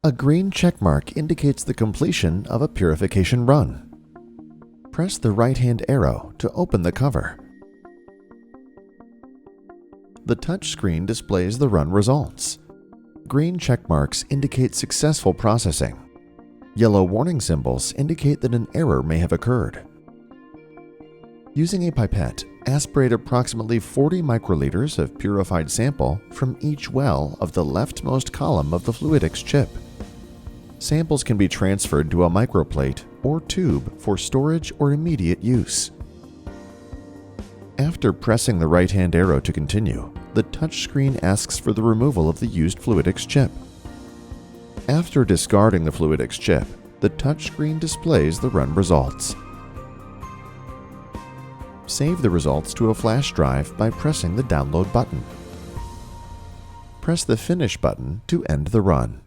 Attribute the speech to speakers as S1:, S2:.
S1: A green checkmark indicates the completion of a purification run. Press the right-hand arrow to open the cover. The touch screen displays the run results. Green checkmarks indicate successful processing. Yellow warning symbols indicate that an error may have occurred. Using a pipette, aspirate approximately 40 microliters of purified sample from each well of the leftmost column of the Fluidics chip. Samples can be transferred to a microplate or tube for storage or immediate use. After pressing the right-hand arrow to continue, the touchscreen asks for the removal of the used Fluidics chip. After discarding the Fluidics chip, the touchscreen displays the run results. Save the results to a flash drive by pressing the download button. Press the Finish button to end the run.